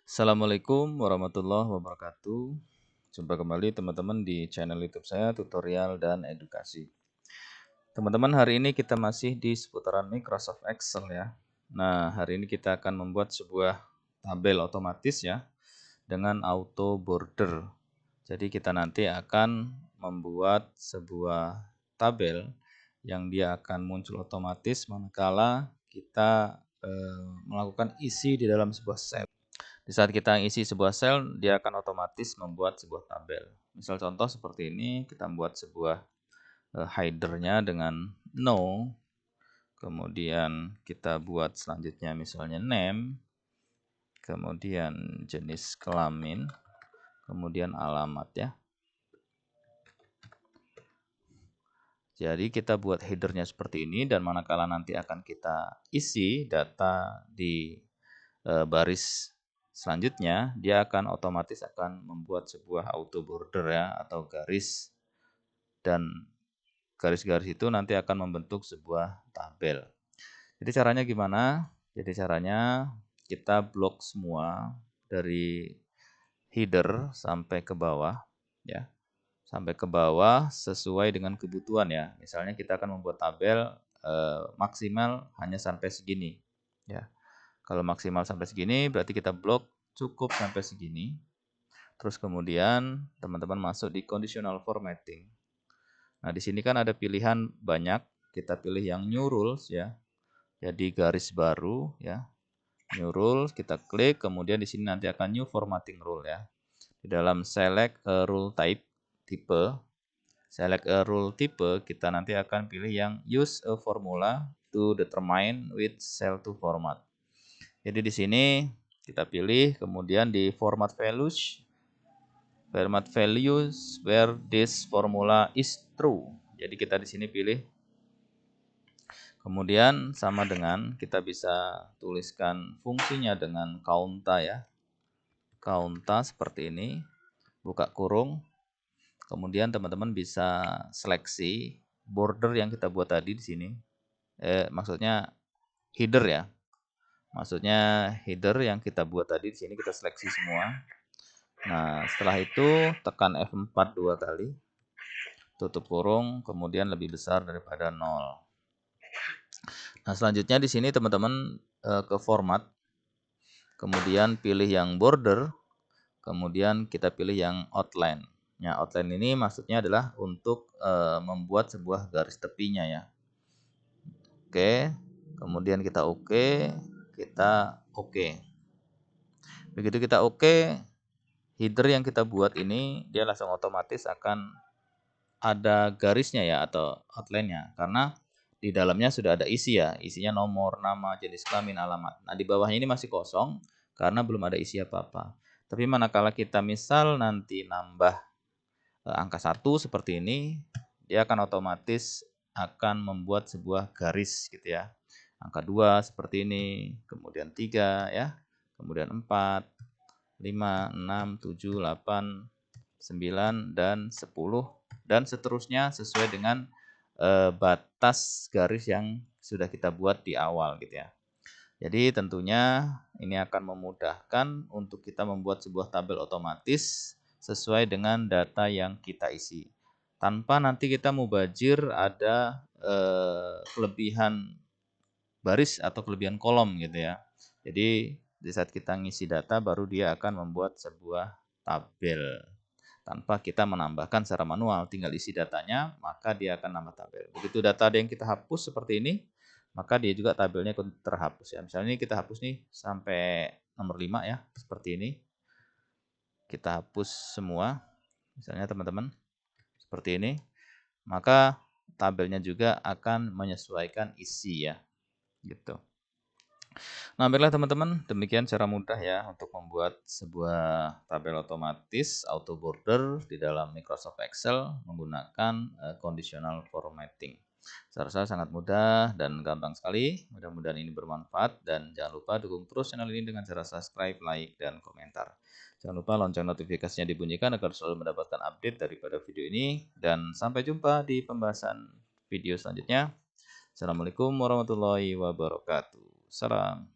Assalamualaikum warahmatullahi wabarakatuh. Jumpa kembali teman-teman di channel YouTube saya, tutorial dan edukasi. Teman-teman, hari ini kita masih di seputaran Microsoft Excel ya. Nah, hari ini kita akan membuat sebuah tabel otomatis ya dengan auto border. Jadi kita nanti akan membuat sebuah tabel yang dia akan muncul otomatis manakala kita melakukan isi di dalam sebuah sel. Di saat kita isi sebuah sel, dia akan otomatis membuat sebuah tabel. Misal contoh seperti ini, kita membuat sebuah header-nya dengan no, kemudian kita buat selanjutnya misalnya name, kemudian jenis kelamin, kemudian alamat ya. Jadi kita buat header-nya seperti ini, dan manakala nanti akan kita isi data di baris selanjutnya, dia akan otomatis akan membuat sebuah auto border ya, atau garis, dan garis-garis itu nanti akan membentuk sebuah tabel. Jadi caranya gimana? Jadi caranya kita blok semua dari header sampai ke bawah ya. Sampai ke bawah sesuai dengan kebutuhan ya. Misalnya kita akan membuat tabel maksimal hanya sampai segini ya. Kalau maksimal sampai segini berarti kita blok cukup sampai segini. Terus kemudian teman-teman masuk di conditional formatting. Nah, di sini kan ada pilihan banyak. Kita pilih yang new rules ya. Jadi garis baru ya. New rules kita klik, kemudian di sini nanti akan new formatting rule ya. Di dalam select a rule type tipe, select a rule type, kita nanti akan pilih yang use a formula to determine which cell to format. Jadi di sini kita pilih, kemudian di format values where this formula is true. Jadi kita di sini pilih. Kemudian sama dengan kita bisa tuliskan fungsinya dengan counta ya. Counta seperti ini. Buka kurung. Kemudian teman-teman bisa seleksi border yang kita buat tadi di sini. Maksudnya header ya. Maksudnya header yang kita buat tadi di sini kita seleksi semua. Nah, setelah itu tekan F4 dua kali. Tutup kurung, kemudian lebih besar daripada 0. Nah, selanjutnya di sini teman-teman ke format. Kemudian pilih yang border, kemudian kita pilih yang outline. Ya, outline ini maksudnya adalah untuk membuat sebuah garis tepinya ya. Oke, kemudian kita oke, kita oke. Begitu kita oke, header yang kita buat ini dia langsung otomatis akan ada garisnya ya, atau outline-nya, karena di dalamnya sudah ada isi ya, isinya nomor, nama, jenis kelamin, alamat. Nah, di bawahnya ini masih kosong karena belum ada isi apa-apa. Tapi manakala kita misal nanti nambah angka 1 seperti ini, dia akan otomatis akan membuat sebuah garis gitu ya. Angka 2 seperti ini, kemudian 3 ya, kemudian 4, 5, 6, 7, 8, 9, dan 10, dan seterusnya sesuai dengan batas garis yang sudah kita buat di awal gitu ya. Jadi tentunya ini akan memudahkan untuk kita membuat sebuah tabel otomatis sesuai dengan data yang kita isi. Tanpa nanti kita mubazir ada kelebihan baris atau kelebihan kolom gitu ya. Jadi di saat kita ngisi data baru dia akan membuat sebuah tabel. Tanpa kita menambahkan secara manual, tinggal isi datanya, maka dia akan nambah tabel. Begitu data ada yang kita hapus seperti ini, maka dia juga tabelnya terhapus ya. Misalnya ini kita hapus nih sampai nomor 5 ya, seperti ini. Kita hapus semua, misalnya teman-teman, seperti ini. Maka tabelnya juga akan menyesuaikan isi ya, gitu. Nah, baiklah teman-teman, demikian cara mudah ya untuk membuat sebuah tabel otomatis auto border di dalam Microsoft Excel menggunakan conditional formatting. Saya rasa sangat mudah dan gampang sekali. Mudah-mudahan ini bermanfaat, dan jangan lupa dukung terus channel ini dengan cara subscribe, like, dan komentar. Jangan lupa lonceng notifikasinya dibunyikan agar selalu mendapatkan update daripada video ini, dan sampai jumpa di pembahasan video selanjutnya. Assalamualaikum warahmatullahi wabarakatuh. Salam.